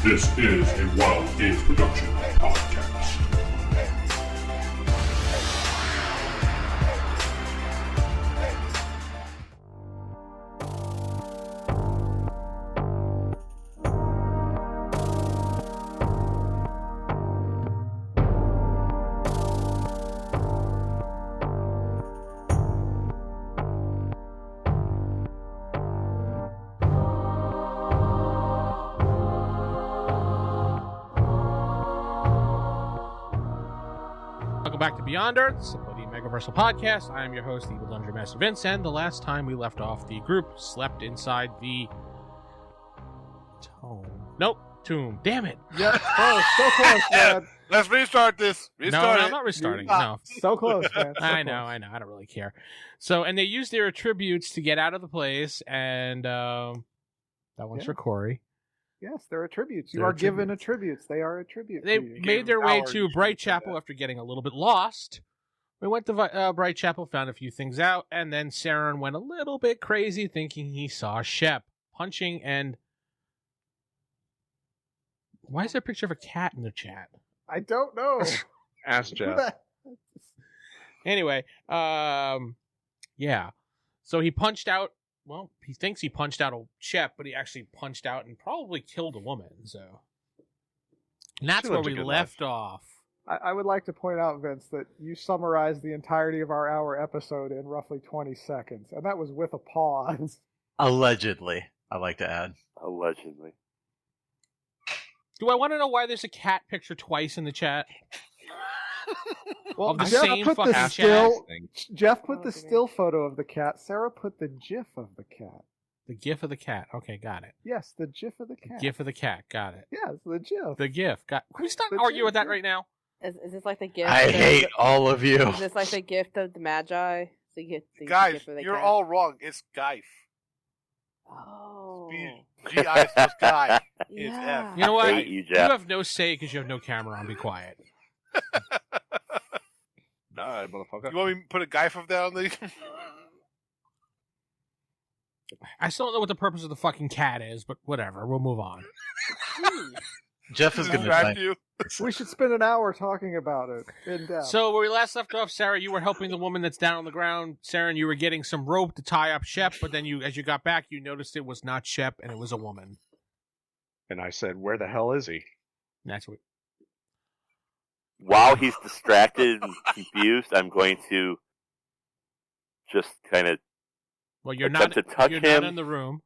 This is a Wild Age Production podcast. Back to Beyond Earth, the Palladium Megaversal Podcast. I am your host, the Evil Dungeon Master Vince, and the last time we left off, the group slept inside the tomb. Damn it! Yep. Oh, so close, man. Let's restart this. No, I'm not restarting. No, So close, man. So I know. I don't really care. So, and they used their attributes to get out of the place, and that one's for Corey. Yes, they're attributes. You They're are given attributes. They are attributes. They to you. made their way Power, to you Bright should have Chapel that. after getting a little bit lost. We went to Bright Chapel, found a few things out, and then Seran went a little bit crazy thinking he saw Shep punching and... Why is there a picture of a cat in the chat? I don't know. Ask Who Geoff. the- Anyway, yeah. So he punched out... Well, he thinks he punched out a Shep, but he actually punched out and probably killed a woman, so... And that's She where lived a we good left off. I would like to point out, Vince, that you summarized the entirety of our hour episode in roughly 20 seconds, and that was with a pause. Allegedly, I like to add. Allegedly. Do I want to know why there's a cat picture twice in the chat? Well, Of the Jeff same put fucking the chat. still. Thing. Jeff put Oh, the goodness. still photo of the cat. Sarah put the GIF of the cat. The gif of the cat. Okay, got it. Yes, the GIF of the cat. Gif of the cat. Got it. Yes, the GIF. The gif. Got. Can we stop The arguing gif, with that yeah. right now? Is this like the gift? I hate all of you. Is this like the gift of the Magi? The Guys, gift of the you're cat? all wrong. It's Geif. Oh. G-I is Guy. It's Yeah. F. You know what? Hate You you, Jeff. have no say because you have no camera on. Be quiet. Nah, motherfucker. You want me to put a Geif of that on the... I still don't know what the purpose of the fucking cat is, but whatever. We'll move on. Jeff is going to distract say. you? We should spend an hour talking about it in depth. So where we last left off, Sarah, you were helping the woman that's down on the ground. Sarah, you were getting some rope to tie up Shep, but then as you got back, you noticed it was not Shep and it was a woman. And I said, where the hell is he? And that's what. While he's distracted and confused, I'm going to just kind of... Well, you're Attempt not. to touch You're him. not in the room.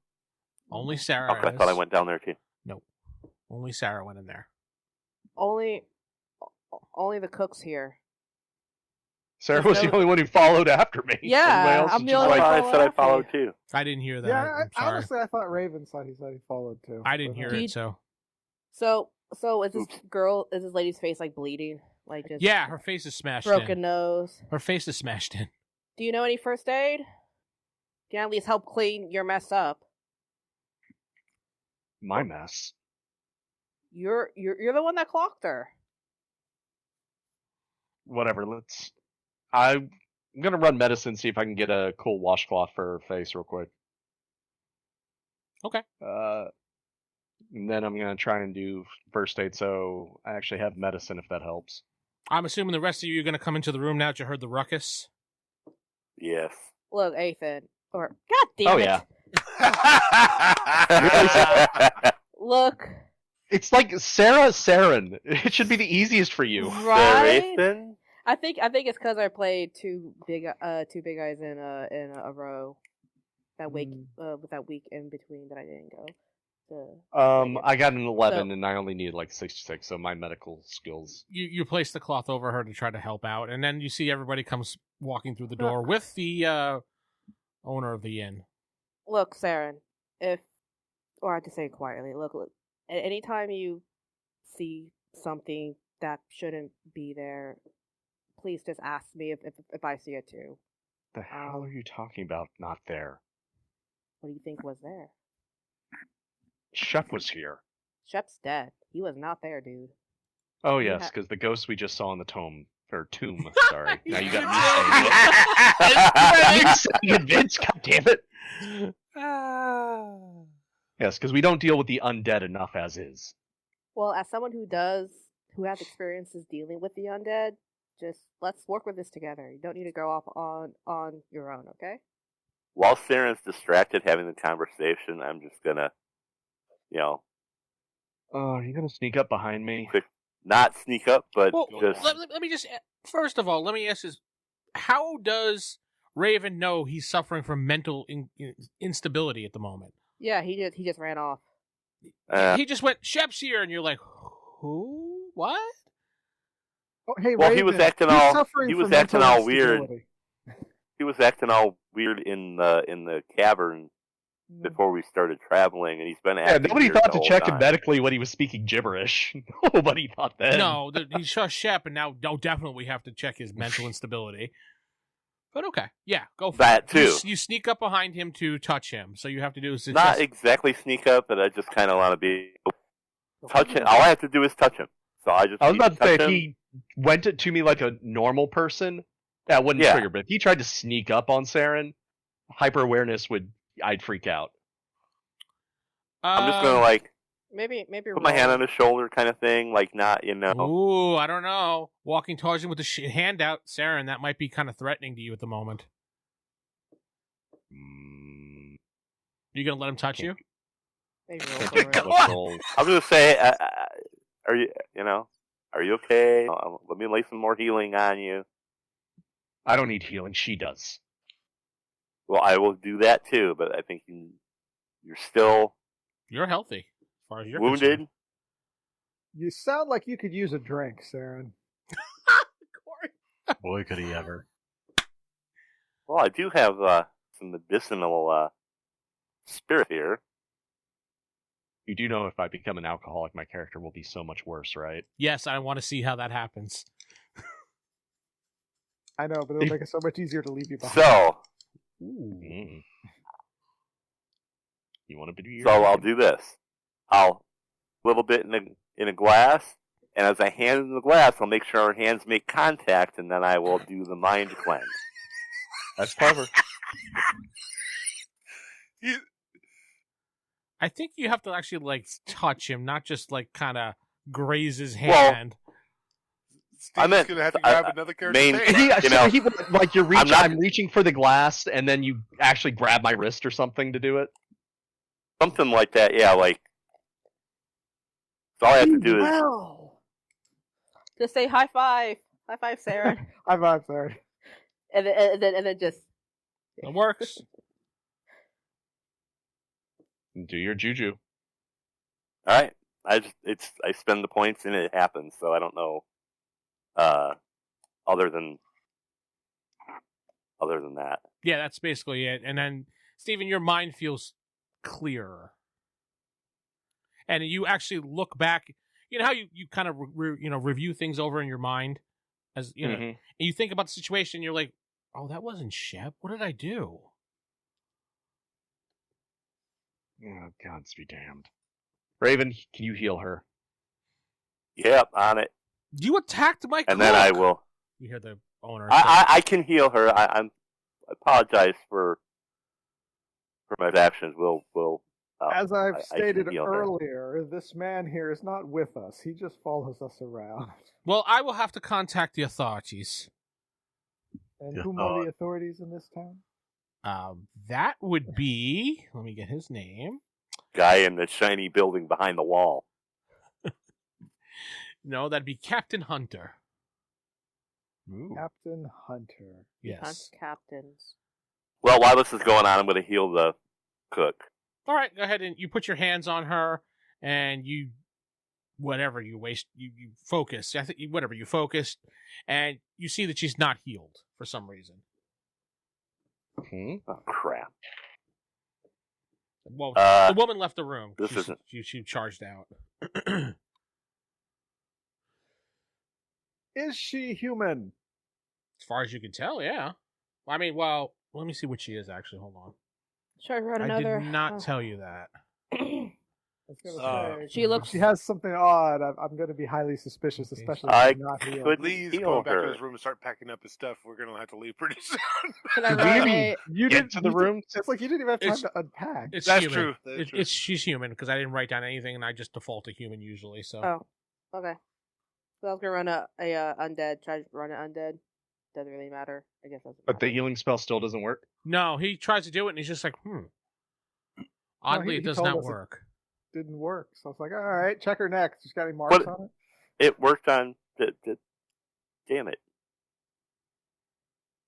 Only Sarah. Okay, I is. thought I went down there too. Only Sarah went in there. Only the cooks here. Sarah was the only one who followed after me. Yeah, Everybody else I'm was the just only I like, one. said I after followed you. too. I didn't hear that. yeah, I'm sorry. honestly, I thought Raven said he followed too. I didn't hear Do it. you- So So is this lady's face like bleeding? Like just yeah, her face is smashed broken in. nose. Her face is smashed in. Do you know any first aid? Can I at least help clean your mess up? my mess. You're the one that clocked her. Whatever, I'm going to run medicine, see if I can get a cool washcloth for her face real quick. Okay. And then I'm going to try and do first aid, so I actually have medicine if that helps. I'm assuming the rest of you are going to come into the room now that you heard the ruckus. Yes. Look, Ethan. Or God damn Oh, it. yeah. Look. It's like Seran. It should be the easiest for you. Right? Ethan? I think it's because I played two big guys in a row that week with that week in between that I didn't go. I got an 11 So- and I only needed like 66, so my medical skills. You place the cloth over her to try to help out, and then you see everybody comes walking through the door with the owner of the inn. Look, Seran, or I have to say it quietly. Look. Anytime you see something that shouldn't be there, please just ask me if I see it too. The hell are you talking about? Not there. What do you think was there? Shep was here. Shep's dead. He was not there, dude. Oh You yes, ha- because the ghost we just saw in the tomb. Sorry. Now you got me saying it. Vince, God damn it. Yes, because we don't deal with the undead enough as is. Well, as someone who has experiences dealing with the undead, just let's work with this together. You don't need to go off on your own, okay? While Seran's distracted having the conversation, I'm just gonna, Oh, are you gonna sneak up behind me? not sneak up, but Well, just let me just first of all, let me ask this: how does Raven know he's suffering from mental instability at the moment? Yeah, he just ran off. He just went, "Shep's here," and you're like, "Who? What?" Oh, hey, well, Raven, he was acting he's all suffering he was from acting mental all weird. instability. He was acting all weird in the cavern before we started traveling, and he's been acting Yeah, nobody weird thought the to whole check him time. medically when he was speaking gibberish. Nobody thought that. No, he saw Shep, and now definitely we have to check his mental instability. But okay, yeah, go for That it. too. You sneak up behind him to touch him, so you have to do is Not exactly sneak up, but I just kind of want to be touch him. All I have to do is touch him. So I just I was need about to say, if touch him. he went it to me like a normal person, that wouldn't Yeah. trigger. But if he tried to sneak up on Seran, hyper awareness I'd freak out. I'm just gonna like Maybe put my hand on his shoulder, kind of thing, like not, Ooh, I don't know. Walking towards him with the hand out, Seran, that might be kind of threatening to you at the moment. You gonna let him touch you? Maybe Can't roll take for it. that roll. I was gonna say, are you okay? Let me lay some more healing on you. I don't need healing. She does. Well, I will do that too, but I think you're still You're healthy, as far as you're wounded. concerned. You sound like you could use a drink, Seran. Boy, could he ever. Well, I do have some medicinal spirit here. You do know if I become an alcoholic, my character will be so much worse, right? Yes, I want to see how that happens. I know, but it'll make it so much easier to leave you behind. So, Mm. You want to do your? so I'll do this. I'll a little bit in a glass, and as I hand in the glass, I'll make sure our hands make contact, and then I will do the mind cleanse. That's clever. I think you have to actually like touch him, not just like kind of graze his Well, hand. Steve's meant- gonna have to grab another character. main- name. Like you're reaching. not- I'm reaching for the glass, and then you actually grab my wrist or something to do it. Something like that, yeah, like. So all I have to do is. Wow. Just say high five, Sarah, I'm sorry. and then just It works. Do your juju. All right, I spend the points and it happens. So I don't know. Other than that, Yeah, that's basically it. And then, Steven, your mind feels clearer. And you actually look back. You know how you kind of review things over in your mind, as you know, Mhm. and you think about the situation. And you're like, "Oh, that wasn't Shep. What did I do?" Oh, gods be damned. Raven, can you heal her? yep, on it, You attacked my cook. and then I will. You hear the owner. say, I can heal her. I apologize for my actions. We'll. As I've I can stated heal her. earlier, this man here is not with us. He just follows us around. Well, I will have to contact the authorities. And Yeah. whom are the authorities in this town? That would be. Let me get his name. Guy in the shiny building behind the wall. No, that'd be Captain Hunter. Ooh. Captain Hunter. Yes. hunt captains. Well, while this is going on, I'm going to heal the cook. All right, go ahead and you put your hands on her, and you focus. I think whatever you focused, and you see that she's not healed for some reason. Hmm? Oh crap! Well, Uh, the woman left the room. this isn't- She charged out. Is she human? As far as you can tell, yeah. I mean, well, let me see what she is actually. Hold on. Should I run I another? did not tell you that. I was gonna say, She looks. she has something odd. I'm going to be highly suspicious, especially I if she's not healed. could Lee's heal going back to her. his room and start packing up his stuff. We're gonna have to leave pretty soon. Can I Did run we a? You get to the room? It's like you didn't even have time It's- to unpack. It's That's human. true. That's true. She's human because I didn't write down anything, and I just default to human usually. So Oh, okay. So I was gonna run a undead. Try to run an undead. Doesn't really matter. I guess that's. But the healing spell still doesn't work. no, he tries to do it, and he's just like, Oddly, he it does told not us it- work. Didn't work. So I was like, all right, check her neck. She's got any marks What- on it? It worked on the damn it.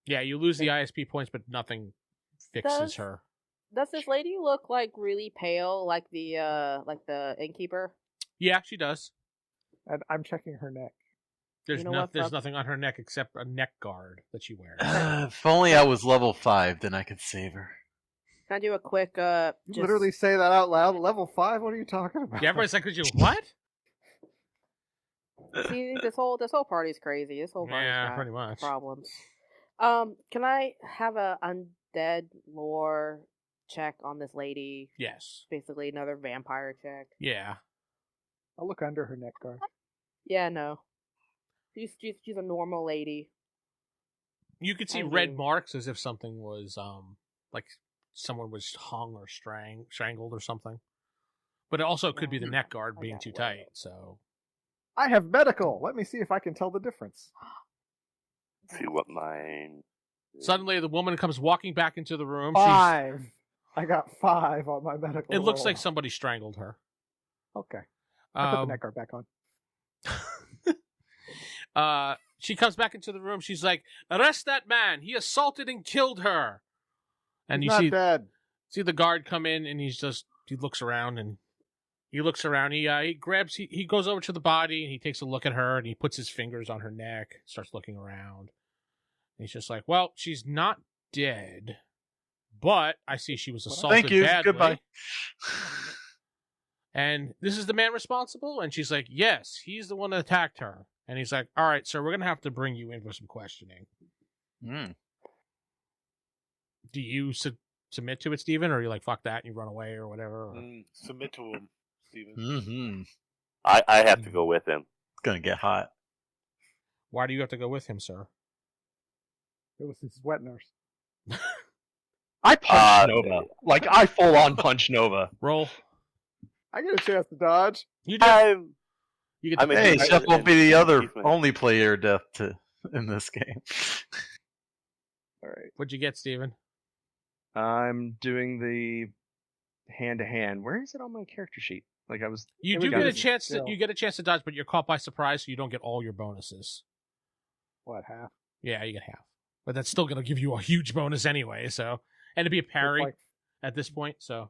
Yeah, you lose the ISP points, but nothing fixes Does- her. Does this lady look like really pale, like the innkeeper? Yeah, she does. And I'm checking her neck. There's You know what, there's Bob? nothing on her neck except a neck guard that she wears. If only I was level 5, then I could save her. Can I do a quick You just- literally say that out loud. Level 5? What are you talking about? Yeah, everybody's like, what? See, this whole party's crazy. This whole party's Yeah, got pretty much. problems. Can I have a undead lore check on this lady? Yes. Basically, another vampire check. Yeah. I'll look under her neck guard. Yeah, no. She's a normal lady. You could see I red do. marks as if something was like someone was hung or strangled or something. But it also could be the neck guard I being got too one. tight. So I have medical. Let me see if I can tell the difference. See what mine. suddenly the woman comes walking back into the room. She's, 5. I got 5 on my medical. it looks roll. like somebody strangled her. Okay. I put the Um, neck guard back on. she comes back into the room. She's like, "Arrest that man! He assaulted and killed her." And He's you not dead. see the guard come in, and he looks around and he looks around. He goes over to the body and he takes a look at her and he puts his fingers on her neck, starts looking around. And he's just like, "Well, she's not dead, but I see she was assaulted Thank you. badly." Goodbye. And this is the man responsible? And she's like, "Yes, he's the one that attacked her." And he's like, "All right, sir, we're going to have to bring you in for some questioning." Mm. Do you submit to it, Steven? Or are you like, fuck that, and you run away or whatever? Or... Submit to him, Steven. Mm-hmm. I have to go with him. It's gonna get hot. Why do you have to go with him, sir? It was his wet nurse. I punch Nova. Like, I full on punch Nova. Roll. I get a chance to dodge. You do. I'm You get I'm to in- Hey, I- Geoff won't be the other Excuse me. only player death in this game. All right. What'd you get, Steven? I'm doing the hand-to-hand. Where is it on my character sheet? Like, I was... You Here do we get go. a chance to Skill. you get a chance to dodge, but you're caught by surprise, so you don't get all your bonuses. What, half? Yeah, you get half. But that's still gonna give you a huge bonus anyway, so and it'd be a parry It's like, at this point, so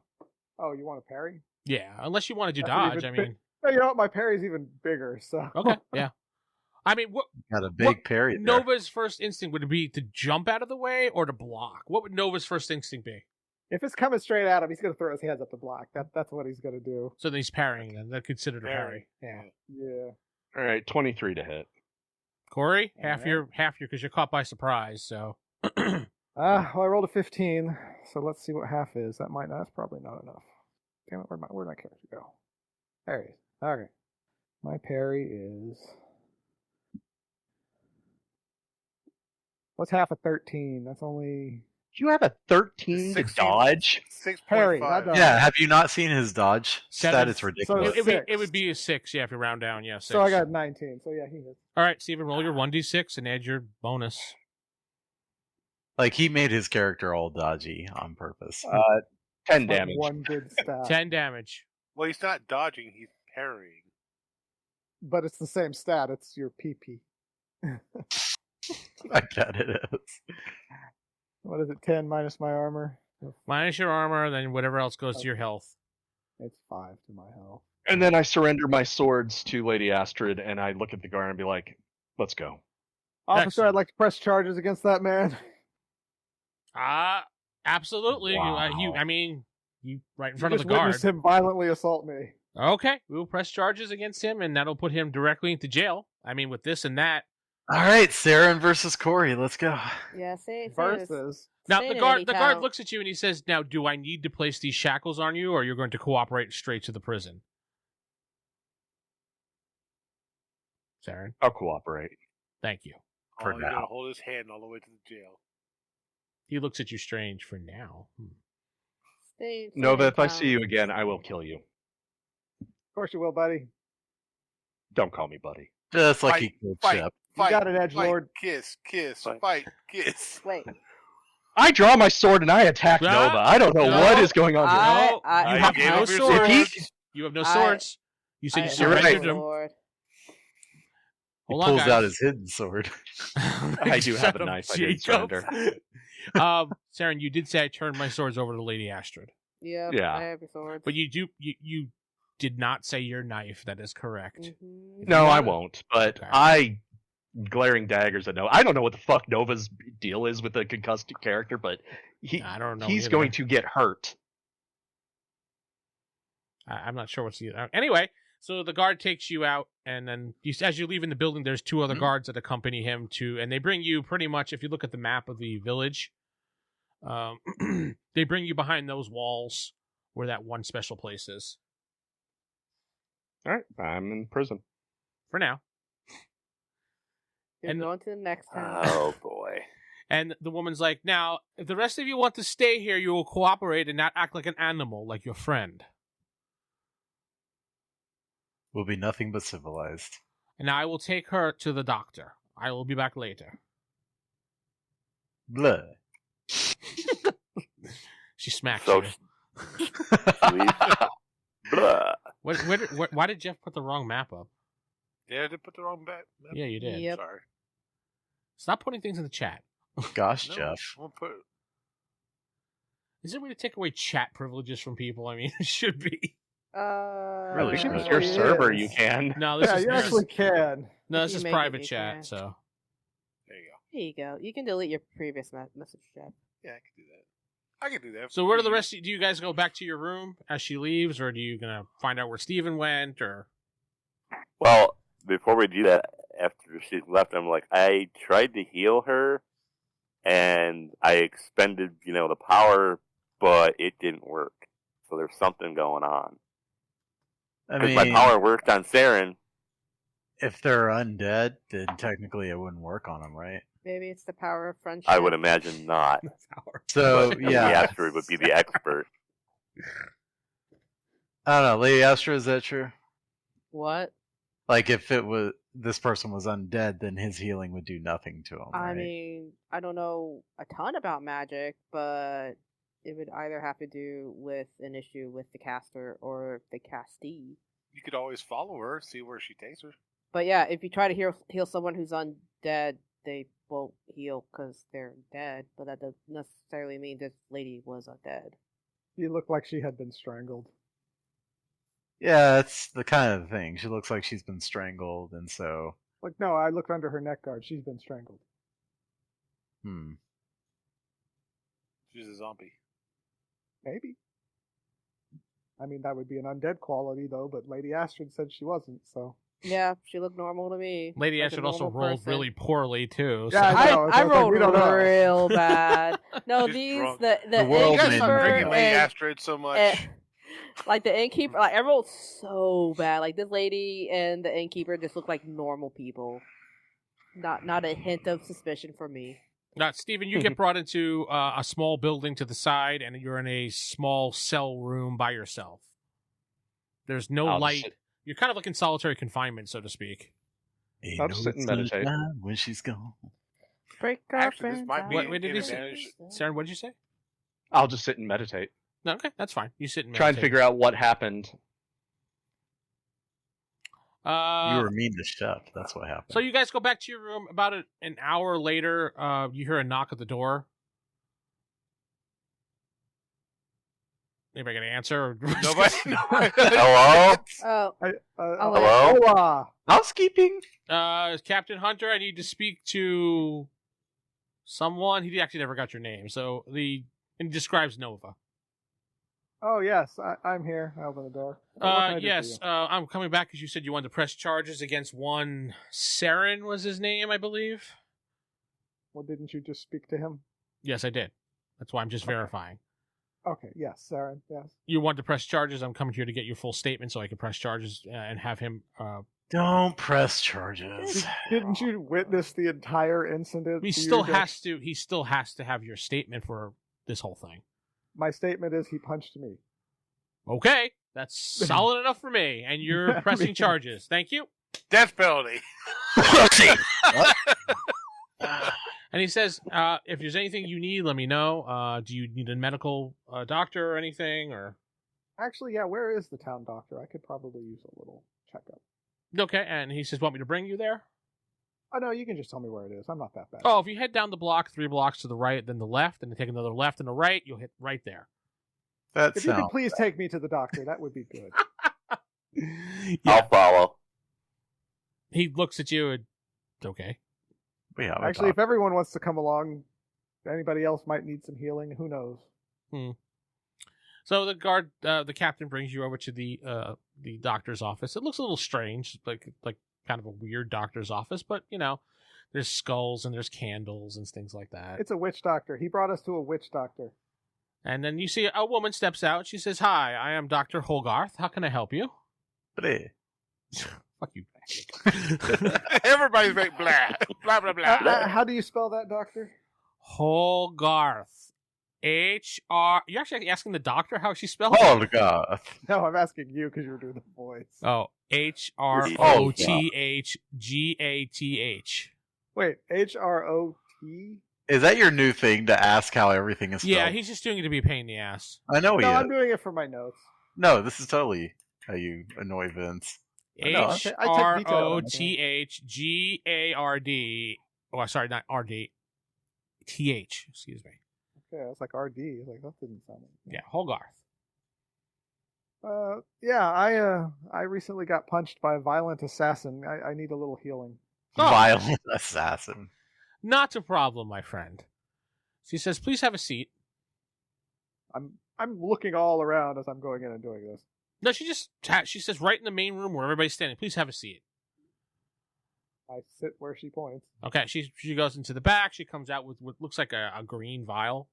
oh, you want a parry? yeah. Unless you want to do That's an dodge, I even mean No, you know what? My parry's even bigger, so. okay, yeah. I mean what Got a big What- parry there. Nova's first instinct would it be to jump out of the way or to block? What would Nova's first instinct be? If it's coming straight at him, he's going to throw his hands up to block. That's what he's going to do. So then he's parrying then. That's considered a parry. Parry. Yeah. Yeah. All right, 23 to hit. Corey, half Alright. your because you're caught by surprise, so Well, I rolled a 15, so let's see what half is. That's probably not enough. Damn it, where'd my character go? There he is. Okay. My parry is... What's half of 13? That's only... Do you have a 13 to 16. dodge? 6.5. Parry, not dodge. Yeah, have you not seen his dodge? Seven. That is So ridiculous. it's it would six. be a 6, yeah, if you round down, yeah, 6. So I got 19, so yeah, he hits. All right, Steven, roll your 1d6 and add your bonus. Like, he made his character all dodgy on purpose. 10 Like damage. one good stat. 10 damage. Well, he's not dodging, he's parrying. But it's the same stat. It's your PP. I bet it is. What is it, 10 minus my armor? Minus your armor, then whatever else goes to your health. It's 5 to my health. And then I surrender my swords to Lady Astrid, and I look at the guard and be like, let's go. Officer, Excellent. I'd like to press charges against that man. Absolutely. Wow. You right in You front of the just guard. witnessed him violently assault me. Okay, we will press charges against him, and that'll put him directly into jail. I mean, with this and that, All right, Seran versus Corey. Let's go. Yeah, say Versus. Now the guard looks at you and he says, "Now, do I need to place these shackles on you, or you're going to cooperate straight to the prison?" Seran, I'll cooperate. thank you. For He's now. gonna hold his hand all the way to the jail. He looks at you strange for now. Nova, if I see you again, I will kill you. Of course you will, buddy. Don't call me buddy. Just like Fight, he killed fight. Shep. You got it, fight, Edgelord. kiss, Fight. fight, kiss. Wait. I draw my sword and I attack Ah, Nova. I don't know no. what is going on here. No, I you have gave no up your swords. sword. You have no I- swords. You said you I surrendered right. them. Lord. He Hold on, pulls guys. out his hidden sword. I do have Shut a up, knife. I didn't Jacob. surrender. Saren, you did say I turned my swords over to Lady Astrid, Yep, Yeah. I have your swords. but you did not say your knife. That is correct. Mhm. No, I wanna- won't. But Okay. I glaring daggers at Nova. I don't know what the fuck Nova's deal is with the concussed character, but I don't know. he's either. going to get hurt. I'm not sure what's the anyway. So the guard takes you out, and then as you leave in the building, there's two other guards that accompany him and they bring you pretty much. If you look at the map of the village, they bring you behind those walls where that one special place is. All right, I'm in prison. For now. You're and- going to the next town. Oh boy. And the woman's like, "Now, if the rest of you want to stay here, you will cooperate and not act like an animal, like your friend. Will be nothing but civilized. And I will take her to the doctor. I will be back later." Blah. She smacks So you. sweet. Blah. Why did Geoff put the wrong map up? Yeah, I did put the wrong bet. Yeah, you did. Yep. Sorry. Stop putting things in the chat. Gosh, No, Geoff. I'm gonna put. Is there a way to take away chat privileges from people? I mean, it should be. Really If should. it's your It server, is. you can. No, this Yeah, is you actually can. no, If this you is make it, private you chat. can. So There you go. There you go. You can delete your previous message chat. Yeah, I can do that. I can do that. so where do the rest? Do you guys go back to your room as she leaves, or do you gonna find out where Steven went, or? Well, before we do that, after she's left, I'm like, I tried to heal her, and I expended, the power, but it didn't work. So there's something going on. I Because mean, my power worked on Seran. if they're undead, then technically it wouldn't work on them, right? Maybe it's the power of friendship. I would imagine not. So, But yeah. Lady Astrid would be the expert. I don't know. Lady Astrid, is that true? What? Like, if this person was undead, then his healing would do nothing to him, I right? mean, I don't know a ton about magic, but it would either have to do with an issue with the caster or the castee. You could always follow her, see where she takes her. But yeah, if you try to heal someone who's undead, they won't heal because they're dead. But that doesn't necessarily mean this lady was undead. You look like she had been strangled. Yeah, it's the kind of thing. She looks like she's been strangled, and so, Like, no, I looked under her neck guard. She's been strangled. She's a zombie. Maybe. I mean, that would be an undead quality, though, but Lady Astrid said she wasn't, so. Yeah, she looked normal to me. Lady like a Astrid also normal rolled person. really poorly too. So. Yeah, I know. I so it's like, rolled we don't know. real bad. No, Just these drunk. the world You guys made stop her. drinking Lady and, Astrid so much. and- like the innkeeper, like I rolled so bad. Like this lady and the innkeeper just look like normal people. Not a hint of suspicion for me. Stephen, you get brought into a small building to the side, and you're in a small cell room by yourself. There's no I'll just light. sit- You're kind of like in solitary confinement, so to speak. ain't I'll just sit and meditate. sunshine when she's gone. Break our Actually, this friends might out. be What did an he say? advantage. Saren, what did you say? I'll just sit and meditate. No, okay, that's fine. You sit and Try and meditate. figure out what happened. You were mean to Shep. That's what happened. So you guys go back to your room. About an hour later, you hear a knock at the door. Anybody gonna answer? Or Nobody. Hello? Oh, Hello? Hola. Housekeeping. Captain Hunter, I need to speak to someone. He actually never got your name, and he describes Nova. Oh, yes, I'm here. I open the door. What can I do for Yes, you? I'm coming back because you said you wanted to press charges against one Seran was his name, I believe. Well, didn't you just speak to him? Yes, I did. That's why I'm just Okay. verifying. Okay, yes, Sarah, yes. You want to press charges? I'm coming here to get your full statement so I can press charges and have him. Don't press charges. Didn't you witness the entire incident? He still has to. He still has to have your statement for this whole thing. My statement is he punched me. Okay, that's solid enough for me. And you're pressing charges. Thank you. Death penalty. And he says, if there's anything you need, let me know. Do you need a medical doctor or anything? Or Actually, yeah, where is the town doctor? I could probably use a little checkup. okay. And he says, want me to bring you there? Oh, no, you can just tell me where it is. I'm not that bad. Oh, if you head down the block, 3 blocks to the right, then the left, and then take another left and a right, you'll hit right there. That If you could sounds. please take me to the doctor, that would be good. Yeah. I'll follow. He looks at you and, okay. Yeah, Actually, if everyone wants to come along, anybody else might need some healing. Who knows? So the captain brings you over to the doctor's office. It looks a little strange, like kind of a weird doctor's office, but there's skulls and there's candles and things like that. It's a witch doctor. He brought us to a witch doctor. And then you see a woman steps out. She says, "Hi, I am Dr. Holgarth. How can I help you?" Fuck you. Everybody's like blah blah blah blah. How do you spell that, doctor? Holgarth. H-R... You're actually asking the doctor how she spells it? Oh, God. No, I'm asking you because you were doing the voice. Oh, H-R-O-T-H-G-A-T-H. Wait, H-R-O-T? Is that your new thing to ask how everything is spelled? Yeah, he's just doing it to be a pain in the ass. I know he No, is. I'm doing it for my notes. No, this is totally how you annoy Vince. I know. H-R-O-T-H-G-A-R-D... Oh, sorry, not R-D. T-H, excuse me. Okay, it's like R-D. It's like, that didn't sound like... Yeah, Holgarth. Yeah, I recently got punched by a violent assassin. I need a little healing. Oh. Violent assassin. Not a problem, my friend. She says, please have a seat. I'm looking all around as I'm going in and doing this. No, she says right in the main room where everybody's standing, please have a seat. I sit where she points. Okay, she goes into the back. She comes out with what looks like a green vial.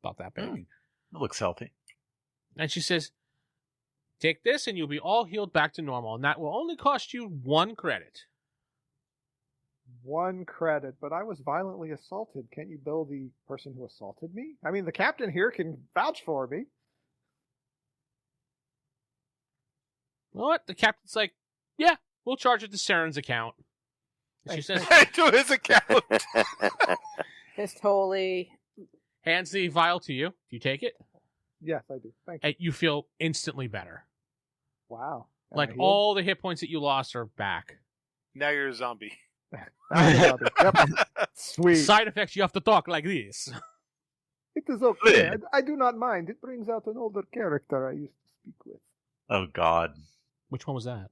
About that big. It looks healthy. And she says, take this and you'll be all healed back to normal. And that will only cost you 1 credit. 1 credit, but I was violently assaulted. Can't you bill the person who assaulted me? I mean, the captain here can vouch for me. You know what? The captain's like, yeah, we'll charge it to Seran's account. And she says, To his account. It's totally. hands the vial to you. Do you take it? Yes, I do. Thank you. And you feel instantly better. Wow. Am I Like healed? all the hit points that you lost are back. Now you're a zombie. Yep. Sweet. Side effects, you have to talk like this. It is okay. I do not mind. It brings out an older character I used to speak with. Oh, God. Which one was that?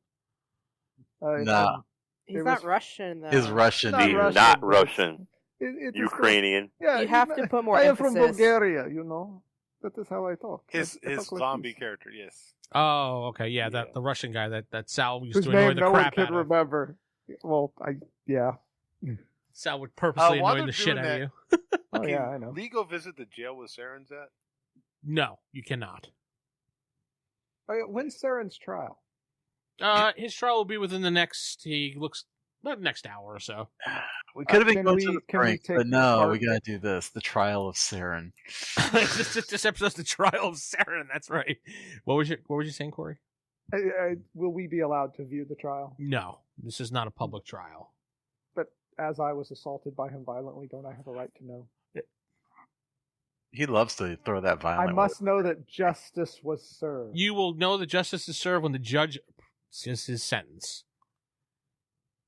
Nah. He's It not was- Russian though. His Russian. Not He's Russian, not but Russian. It is Ukrainian. Yeah, You have to put more I am emphasis. from Bulgaria, you know. That is how I talk. His I talk like zombie this. character, yes. Oh, okay, yeah, Yeah. the Russian guy that Sal used Whose to annoy name the no one crap can out of. remember. Well, yeah. Sal would purposely while annoy they're the shit doing out of you. Oh, Can yeah, I know. Lee go visit the jail with Seran's at? No, you cannot. Oh, yeah, when's Seran's trial? His trial will be within the next next hour or so. We could have been Can going we- to the can we drink, take but no, part- we gotta do this. The trial of Seran. this episode's the trial of Seran. That's right. What was you saying, Corey? Will we be allowed to view the trial? No, this is not a public trial. But as I was assaulted by him violently, don't I have a right to know? He loves to throw that violent. I must know that justice was served. You will know the justice is served when the judge says his sentence.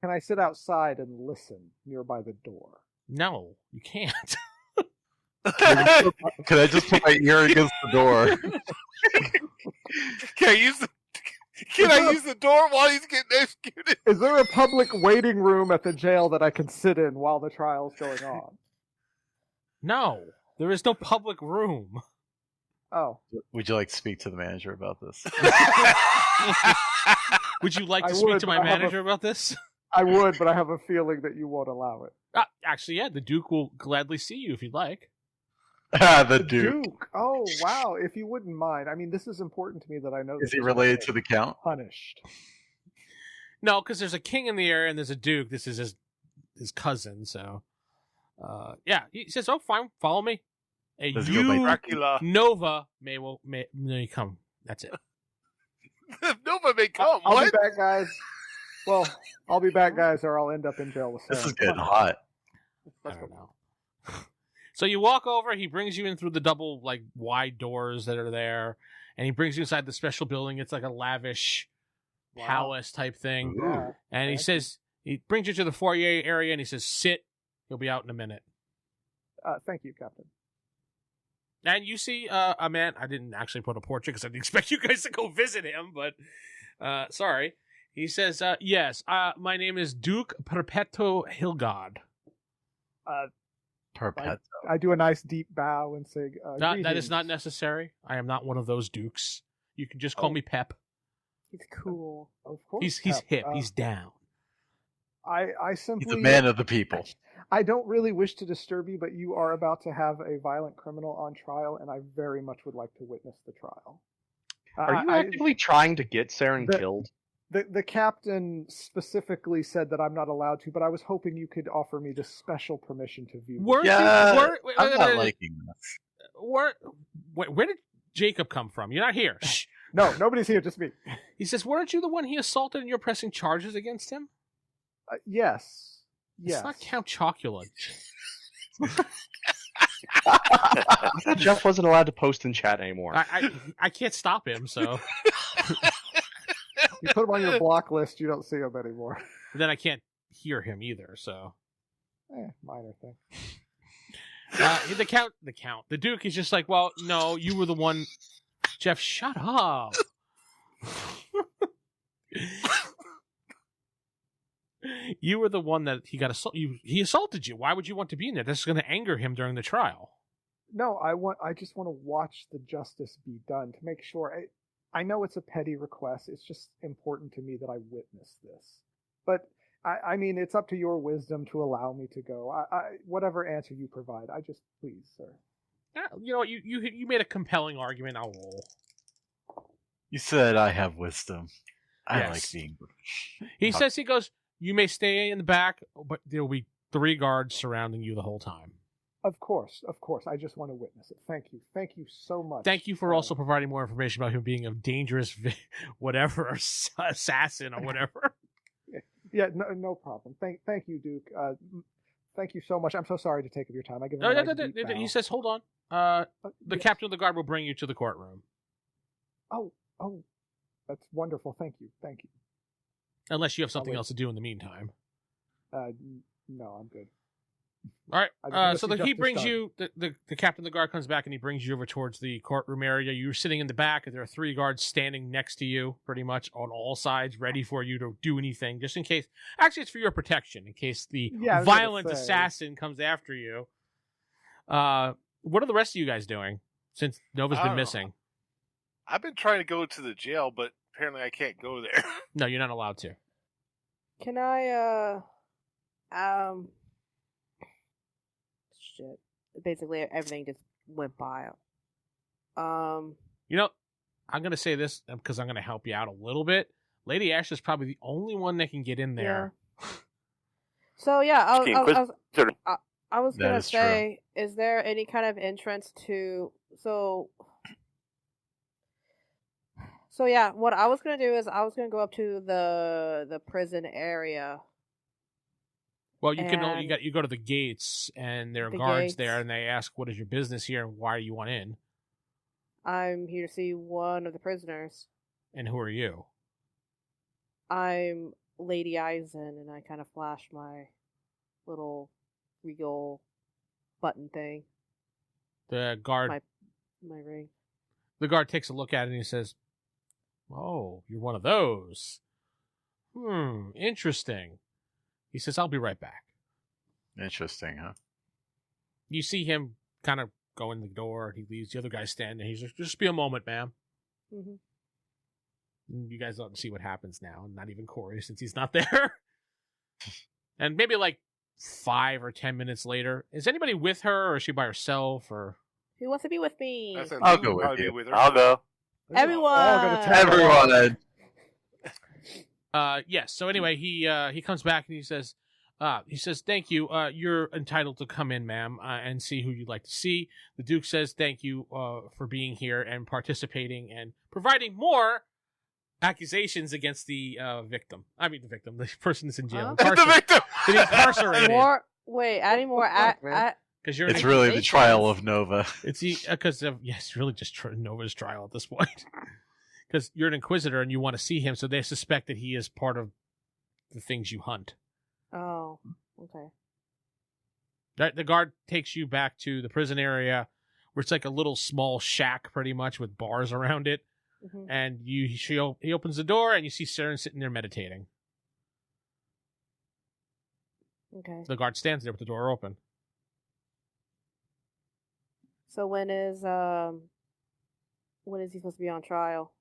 Can I sit outside and listen nearby the door? No, you can't. Could I just put my ear against the door? Can I use the door while he's getting executed? Is there a public waiting room at the jail that I can sit in while the trial's going on? No, there is no public room. Oh, Would you like to speak to the manager about this? Would you like to I speak would, to but my I have a- manager about this? I would, but I have a feeling that you won't allow it. Actually, yeah, the Duke will gladly see you if you'd like. The Duke. Oh, wow. If you wouldn't mind. I mean, this is important to me that I know. Is that he this related is to the Count? punished? No, because there's a king in the area and there's a Duke. This is his cousin, so... yeah, he says, "Oh, fine, follow me." Hey, Does he go by you, Dracula. Nova, may come. That's it. Nova may come. I'll What? be back, guys. Well, I'll be back, guys, or I'll end up in jail with Seran. This is getting hot. I don't know. So you walk over. He brings you in through the double, like, wide doors that are there, and he brings you inside the special building. It's like a lavish palace type thing. Yeah. And he says, he brings you to the foyer area, and he says, "Sit. He'll be out in a minute." Thank you, Captain. And you see a man. I didn't actually put a portrait because I didn't expect you guys to go visit him, but sorry. He says, "Yes, my name is Duke Perpetuo Hilgard." Perpet. I do a nice deep bow and say, That is "Greetings." not necessary. I am not one of those dukes. You can just call me Pep. He's cool. Of course, He's Cap. hip. He's down. I simply. He's a man of the people. I don't really wish to disturb you, but you are about to have a violent criminal on trial, and I very much would like to witness the trial. Are you actively trying to get Seran the- killed? The captain specifically said that I'm not allowed to, but I was hoping you could offer me this special permission to view. Weren't you- Yeah, were- I'm not liking this. Where did Jacob come from? You're not here. Shh. No, nobody's here, just me. He says, "Weren't you the one he assaulted and you're pressing charges against him?" Yes. Yes. It's not Count Chocula. I thought Geoff wasn't allowed to post in chat anymore. I can't stop him, so You put him on your block list, you don't see him anymore. then I can't hear him either. So Minor thing. the Duke is just like, "Well, no, you were the one." Geoff, shut up. You were the one that he got assaulted. He assaulted you. Why would you want to be in there? This is going to anger him during the trial. No, I just want to watch the justice be done to make sure. I know it's a petty request. It's just important to me that I witness this. But I mean, it's up to your wisdom to allow me to go. Whatever answer you provide, please, sir. You know what? You made a compelling argument. I'll roll. You said I have wisdom. I Yes. like being. He says, he goes, "You may stay in the back, but there will be 3 guards surrounding you the whole time." Of course. I just want to witness it. Thank you so much. Thank you for also providing more information about him being a dangerous, whatever, assassin or whatever. Yeah, no problem. Thank you, Duke. Thank you so much. I'm so sorry to take up your time. I give him No, a no, nice no, deep no, bow. he says, "Hold on. The Yes. captain of the guard will bring you to the courtroom, Oh, that's wonderful. Thank you. unless you have something wait. else to do in the meantime." No, I'm good. All right. I just wanna So see he justice brings done. you. The captain of the guard comes back and he brings you over towards the courtroom area. You're sitting in the back, and there are 3 guards standing next to you, pretty much on all sides, ready for you to do anything, just in case. Actually, it's for your protection, in case the Yeah, I was gonna violent say. assassin comes after you. What are the rest of you guys doing since Nova's I been don't know. missing? I've been trying to go to the jail, but apparently I can't go there. No, you're not allowed to. Can I, shit. Basically, everything just went by. You know, I'm going to say this because I'm going to help you out a little bit. Lady Ash is probably the only one that can get in there. So, yeah, I was That going to is true. say, is there any kind of entrance to... So, yeah, what I was going to do is I was going to go up to the prison area. Well, you can And- you go to the gates, and there are The guards gates. there, and they ask, "What is your business here, and why do you want in?" I'm here to see one of the prisoners. And who are you? I'm Lady Eisen, and I kind of flash my little regal button thing, The guard. my ring. The guard takes a look at it and he says, "Oh, you're one of those. Interesting." He says, "I'll be right back." Interesting, huh? You see him kind of go in the door. He leaves. The other guy's standing. He's like, just be a moment, ma'am. Mm-hmm. And you guys don't see what happens now. Not even Corey, since he's not there. And maybe like 5 or 10 minutes later, is anybody with her, or is she by herself, or? Who wants to be with me? I said I'll Lou go would with probably you. be with her. I'll go. Everyone. All gonna tag Everyone. Yes. So anyway, he comes back and he says, thank you. You're entitled to come in, ma'am, and see who you'd like to see. The Duke says thank you for being here and participating and providing more accusations against the victim. I mean, the victim, the person that's in jail. Huh? The victim. The incarcerated. More. Wait, adding more. Because you're It's really the trial of Nova. It's because it's really just Nova's trial at this point. Because you're an inquisitor and you want to see him, so they suspect that he is part of the things you hunt. Oh, okay. The guard takes you back to the prison area, where it's like a little small shack, pretty much, with bars around it. Mm-hmm. And he opens the door, and you see Seran sitting there meditating. Okay. The guard stands there with the door open. So when is he supposed to be on trial?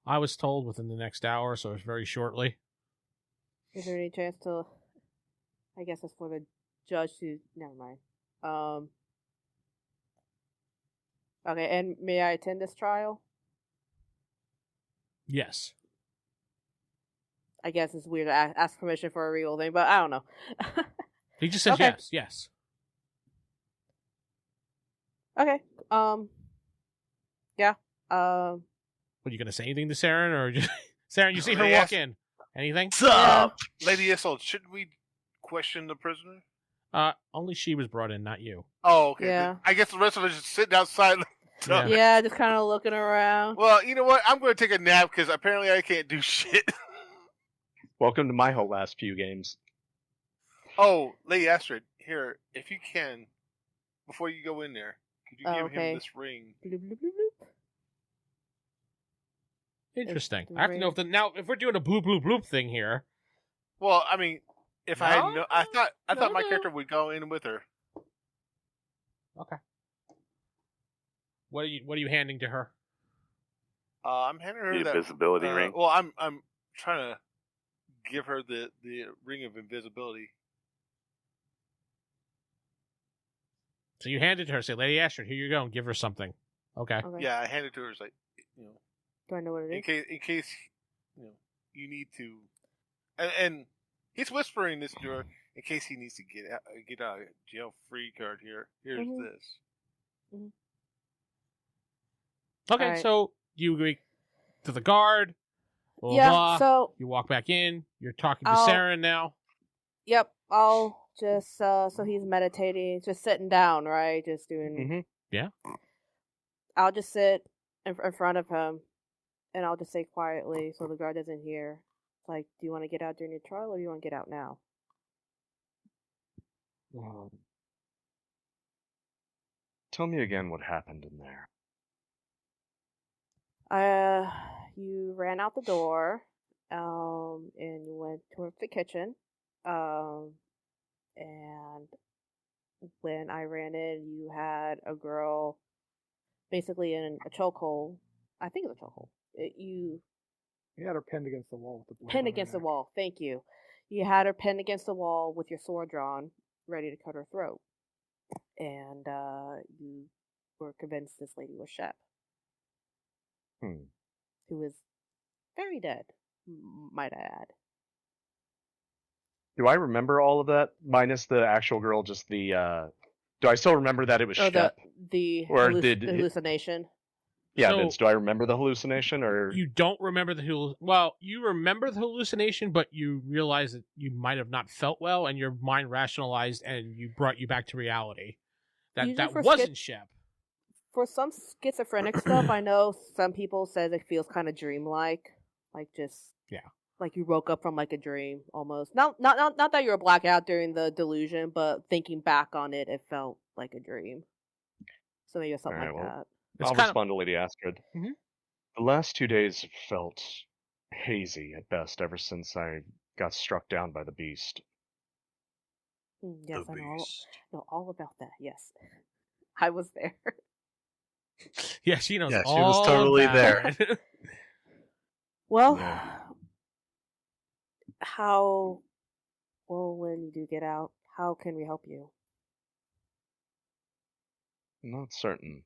I was told within the next hour, so it's very shortly. Is there any chance to? I guess it's for the judge to. Never mind. Okay, and may I attend this trial? Yes. I guess it's weird to ask permission for a real thing, but I don't know. He just says Okay. yes. Okay. Yeah. What, are you going to say anything to Seran, or just... Seran, you see her Yes. walk in. Anything? What's up? Lady Isolde, shouldn't we question the prisoner? Only she was brought in, not you. Oh, okay. Yeah. I guess the rest of us just sitting outside. Yeah. Yeah, just kind of looking around. Well, you know what? I'm going to take a nap because apparently I can't do shit. Welcome to my whole last few games. Oh, Lady Astrid, here, if you can, before you go in there, could you give Okay. him this ring? Bloop, bloop, bloop, bloop. Interesting. the I have to know ring. if we're doing a bloop bloop bloop thing here. Well, I mean, if I had No, I thought my no. character would go in with her. Okay. What are you handing to her? I'm handing her The that invisibility ring. Well, I'm trying to give her the ring of invisibility. So you hand it to her. Say, Lady Astrid, here you go, and give her something. Okay. Okay. Yeah, I hand it to her. It's like, you know, Do I know what it is? in case you know you need to, and he's whispering this to her in case he needs to get out of jail free card here. Here's Mhm. this. Okay, Alright. so you agree to the guard. Blah, Yeah. blah. So You walk back in. You're talking to I'll- Seran now. yep. I'll just so he's meditating, just sitting down, right? Just doing. Mm-hmm. Yeah. I'll just sit in front of him, and I'll just say quietly, so the guard doesn't hear. Like, do you want to get out during your trial, or do you want to get out now? Tell me again what happened in there. You ran out the door, and you went towards the kitchen, and when I ran in, you had a girl basically in a chokehold. I think it's a chokehold. You He had her pinned against the wall with the blade pinned on her against the neck. wall. Thank you. You had her pinned against the wall with your sword drawn, ready to cut her throat, and you were convinced this lady was Shep, Hmm. who was very dead, might I add. Do I remember all of that minus the actual girl? Just the. Do I still remember that it was Or Shep? the Or halluc- did the it- hallucination. Yeah, So- Vince. Do I remember the hallucination or? You don't remember you remember the hallucination, but you realize that you might have not felt well, and your mind rationalized, and you brought you back to reality. Usually That for wasn't Shep. For some schizophrenic stuff, I know some people says it feels kind of dreamlike, like just like you woke up from like a dream almost. Not that you were blacked out during the delusion, but thinking back on it, it felt like a dream. So maybe it's something Alright, like well, that. It's I'll kind of respond to Lady Astrid. Mhm. The last 2 days have felt hazy at best ever since I got struck down by the beast. Yes, I know all about that. Yes, I was there. Yeah, she knows Yeah, she all was totally about it. Well, Yeah. when you do get out, how can we help you? I'm not certain.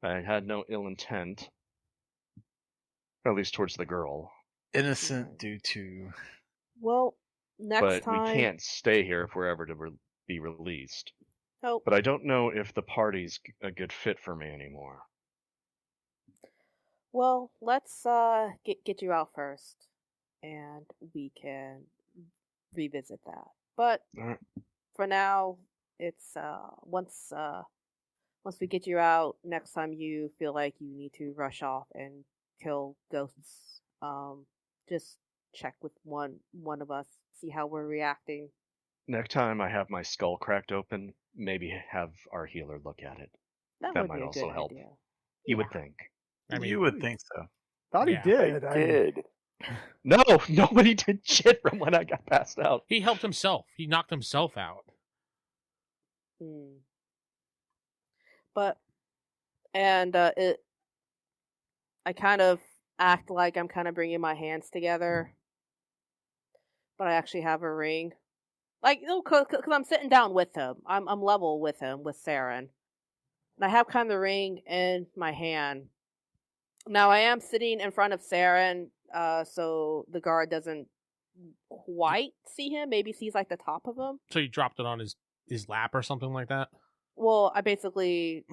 I had no ill intent. At least towards the girl. Innocent due to. Well, next But time. we can't stay here if we're ever to be released. Oh, But I don't know if the party's a good fit for me anymore. well, let's get you out first, and we can revisit that. But Alright. for now, it's once we get you out, next time you feel like you need to rush off and kill ghosts, just check with one of us, see how we're reacting. Next time I have my skull cracked open, maybe have our healer look at it. That That would might be a also good help. idea. You would think. I mean, You would think so. Thought Yeah. he did. I did. No, nobody did shit from when I got passed out. he helped himself. He knocked himself out. But I kind of act like I'm kind of bringing my hands together, but I actually have a ring. Like, because I'm sitting down with him. I'm level with him, with Seran. And I have kind of the ring in my hand. Now, I am sitting in front of Seran, so the guard doesn't quite see him. Maybe sees, like, the top of him. So you dropped it on his lap or something like that? Well, I basically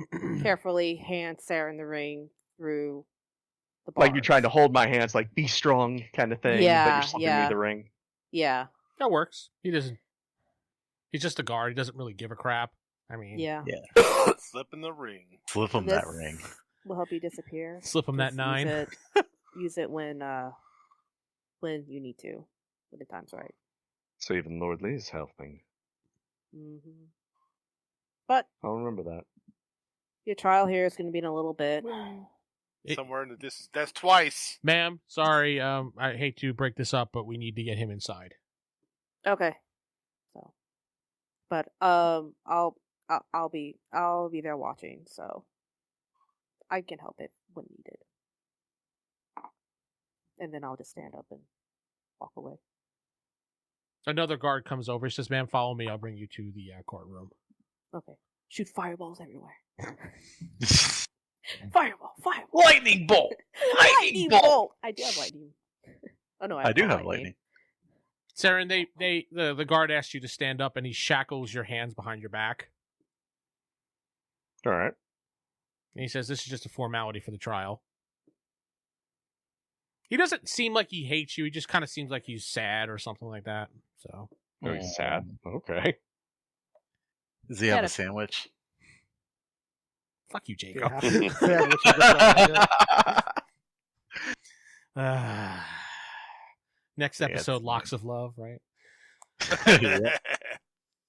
carefully hand Seran the ring through the bars. Like you're trying to hold my hands, like be strong kind of thing. But Yeah, you're slipping yeah. me the ring. Yeah, That works. He doesn't. He's just a guard. He doesn't really give a crap. I mean, yeah. Slip in the ring. Flip him that ring. Will help you disappear. slip him that Just 9. Use it when you need to, when the time's right. So even Lord Lee's helping. hmm But I'll remember that. your trial here is going to be in a little bit. Somewhere in the distance. That's twice. Ma'am, sorry. I hate to break this up, but we need to get him inside. Okay. So, but I'll be there watching, so I can help it when needed. And then I'll just stand up and walk away. Another guard comes over. He says, "Ma'am, follow me. I'll bring you to the courtroom." Okay. Shoot fireballs everywhere. Fireball! Lightning bolt! Lightning bolt! I do have lightning. Oh no, I do have lightning. Seran, the guard asks you to stand up, and he shackles your hands behind your back. All right. And he says, "This is just a formality for the trial." He doesn't seem like he hates you. He just kind of seems like he's sad or something like that. So Oh, he's sad. Okay. Does he have a sandwich? fuck you, Yeah, Jacob. half the sandwich is just right Next Yeah, episode, it's Locks of Love, right? Yeah.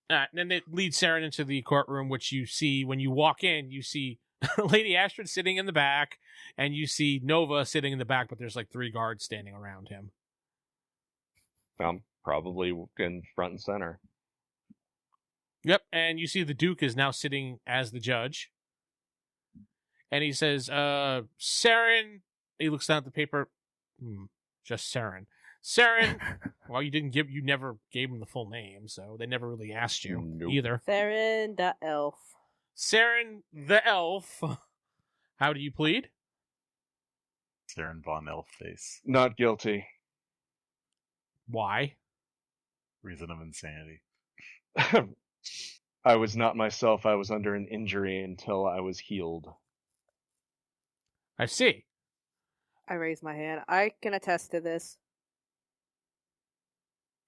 And then they lead Seran into the courtroom, which you see when you walk in. You see Lady Astrid sitting in the back, and you see Nova sitting in the back, but there's like 3 guards standing around him. I'm probably in front and center. Yep, and you see the Duke is now sitting as the judge. And he says, Seran, he looks down at the paper. Just Seran. Seran, well, you never gave him the full name, so they never really asked you Nope. either. Seran the elf. Seran the elf, how do you plead? Seran Von Elfface. Not guilty. Why? Reason of insanity. I was not myself. I was under an injury until I was healed. I see. I raise my hand. I can attest to this.